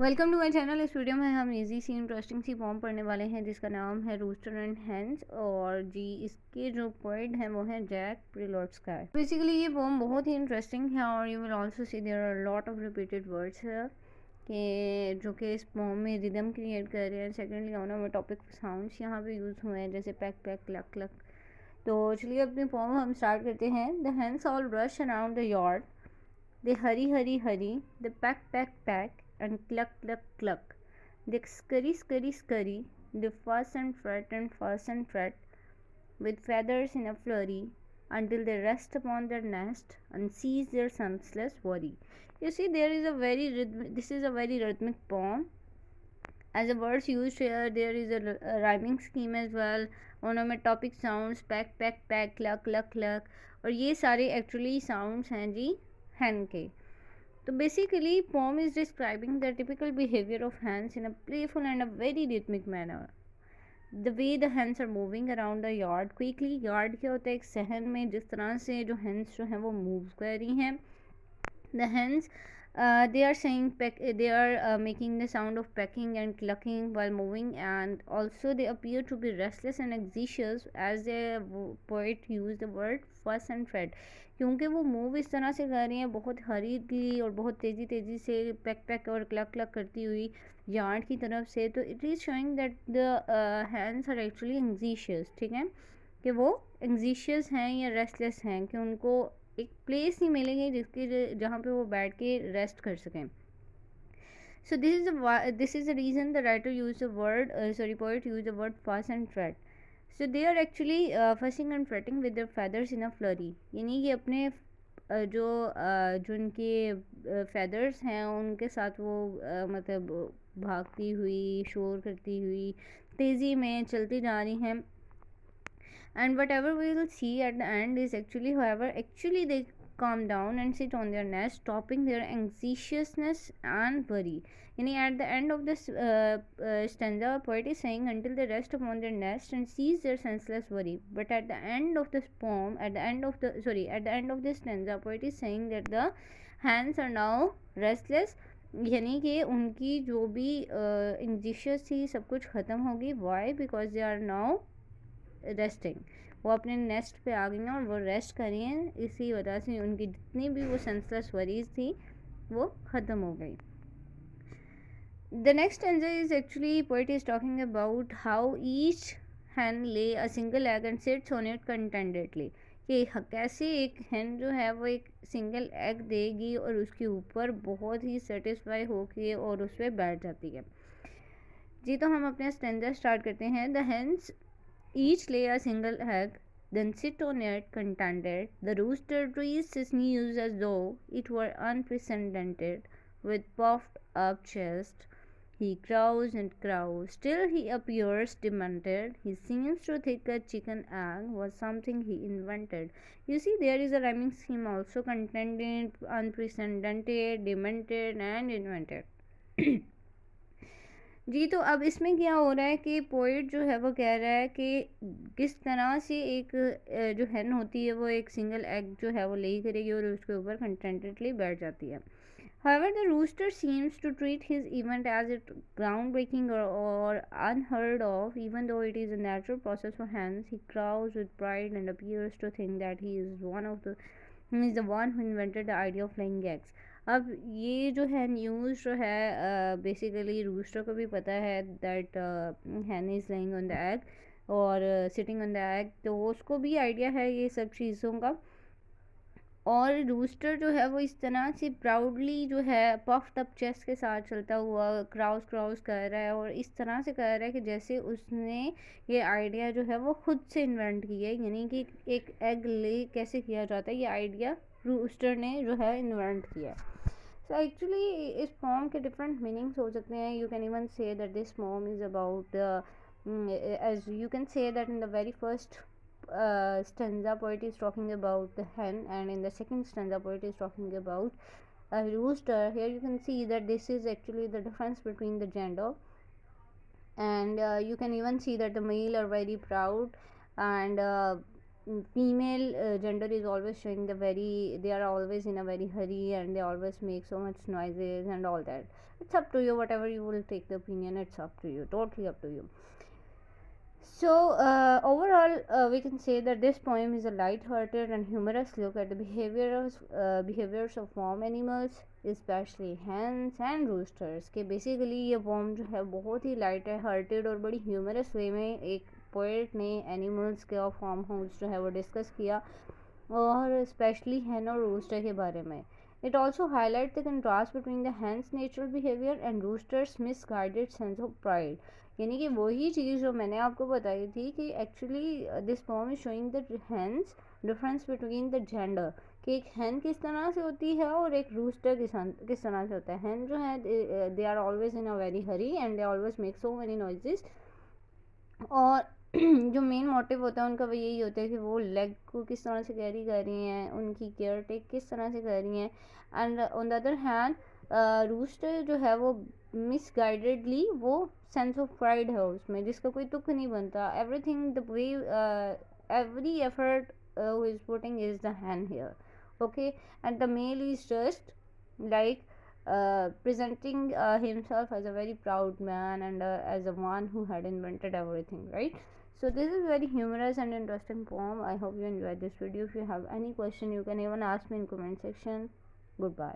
Welcome to my channel. इस video में हम इजी सी इंटरेस्टिंग सी पोम पढ़ने वाले हैं जिसका नाम है रूस्टर एंड हेंस। और जी इसके जो पोएट हैं वो हैं जैक प्रिलोट्स्की। बेसिकली ये पोम बहुत ही इंटरेस्टिंग है और you will also see there are lot of repeated words है कि जो कि इस पोम में रिदम क्रिएट कर रहे हैं। सेकेंडली ऑनोमेटोपिक टॉपिक साउंड्स यहाँ पे यूज़ हुए हैं जैसे पैक पैक क्लक क्लक। तो चलिए अपनी पोम हम स्टार्ट करते हैं। The hence all rush around the yard, they hurry, they pack, and cluck. They scurry, they fuss and fret, with feathers in a flurry, until they rest upon their nest and cease their senseless worry. You see, this is a very rhythmic poem. As the words used here, there is a rhyming scheme as well. Onomatopic sounds, pack, cluck. और ये सारे actually sounds हैं जी hen के। तो basically poem is describing the typical behavior of hens in a playful and a very rhythmic manner. The way the hens are moving around the yard quickly. Yard क्या होता है? एक सहन में जिस तरह से जो hens जो हैं वो मूव कर रही हैं। The hens they are saying peck, they are making the sound of pecking and clucking while moving, and also they appear to be restless and anxious as the poet used the word fuss and fret, क्योंकि वो move इस तरह से कर रही हैं बहुत हरीली और बहुत तेज़ी से पैक पैक और क्लक क्लक करती हुई यार्ड की तरफ से। तो it is showing that the hands are actually anxious. ठीक है कि वो एंग्जीशियस हैं या रेस्टलेस हैं, कि उनको एक प्लेस नहीं मिलेगी जिसकी जहाँ पे वो बैठ के रेस्ट कर सकें। So this is the reason the writer used the word poet used the word fuss and fret. So they are actually fussing and fretting with their feathers in a flurry, यानी कि अपने जो उनके feathers हैं उनके साथ वो मतलब भागती हुई शोर करती हुई तेज़ी में चलती जा रही हैं। And whatever we will see at the end is actually they calm down and sit on their nest, stopping their anxiousness and worry. यानी at the end of this stanza, poet is saying until they rest upon their nest and cease their senseless worry. But at the end of this poem, at the end of this stanza, poet is saying that the hands are now restless, यानी कि उनकी जो भी anxious थी सब कुछ ख़त्म होगी। Why? Because they are now resting, वो अपने नेस्ट पे आ गई हैं और वो रेस्ट कर रही हैं। इसी वजह से उनकी जितनी भी वो सेंसलेस वरीज थी वो ख़त्म हो गई। The next stanza is actually poet is talking about how each hen lay a single egg and sits on it contentedly, कि कैसे एक hen जो है वो एक सिंगल एग देगी और उसके ऊपर बहुत ही सेटिस्फाई होके और उस पर बैठ जाती है जी। तो हम अपने स्टेंजा स्टार्ट करते हैं। The hens each lay a single egg, then sit on it contented. The rooster trees his news as though it were unprecedented. With puffed up chest, he crows and crows. Still he appears demented. He seems to think a chicken egg was something he invented. You see, there is a rhyming scheme also: contented, unprecedented, demented, and invented. जी तो अब इसमें क्या हो रहा है कि poet जो है वो कह रहा है कि किस तरह से एक जो हैन होती है वो एक सिंगल एग जो है वो ले करेगी और उसके ऊपर कंटेंटेडली बैठ जाती है। However, the rooster seems to treat his event as it groundbreaking or unheard of, even though it is a natural process for hens. He crows with pride and appears to think that he is the one who invented the idea of laying eggs. अब ये जो है news जो है basically rooster को भी पता है that hen is laying on the egg और सिटिंग ऑन द एग, तो उसको भी आइडिया है ये सब चीज़ों का। और रूस्टर जो है वो इस तरह से प्राउडली जो है पफ्ड अप चेस्ट के साथ चलता हुआ क्राउस कर रहा है और इस तरह से कर रहा है कि जैसे उसने ये आइडिया जो है वो खुद से इन्वेंट किया है, यानी कि एक एग ले कैसे किया जाता है ये आइडिया रूस्टर ने जो है इन्वेंट किया है। सो एक्चुअली इस फॉर्म के डिफरेंट मीनिंग्स हो सकते हैं। You can even say that this form is about as you can say that in the very first stanza poet is talking about the hen, and in the second stanza poet is talking about a rooster. Here you can see that this is actually the difference between the gender, and you can even see that the male are very proud and female gender is always showing they are always in a very hurry, and they always make so much noises and all that. It's up to you, whatever you will take the opinion, it's up to you, totally up to you. So overall, we can say that this poem is a light-hearted and humorous look at the behaviors of farm animals, especially hens and roosters. कि basically ये poem जो है बहुत ही light-hearted और बड़ी humorous way में एक poet ने animals के और farm house जो है वो discuss किया, और especially hen और rooster के बारे में. It also highlights the contrast between the hen's natural behavior and rooster's misguided sense of pride. यानी कि वही चीज़ जो मैंने आपको बताई थी कि actually this pome is showing the hence difference between the gender, कि एक हैन किस तरह से होती है और एक रूस्टर किस तरह से होता है. हैन जो है they are always in a very hurry and they always make so many noises, और जो मेन मोटिव होता है उनका वो यही होता है कि वो लेग को किस तरह से कैरी कर रही हैं, उनकी केयर टेक किस तरह से कर रही हैं. And on the other hand rooster जो है वो मिसगाइडेडली वो सेंस ऑफ प्राइड है उसमें, जिसका कोई तुक नहीं बनता. Everything the way every effort who is putting is the hand here. Okay, and the male is just like presenting himself as a very proud man and as a one who had invented everything, right? So this is very humorous and interesting poem. I hope you enjoyed this video. If you have any question, you can even ask me in comment section. Goodbye.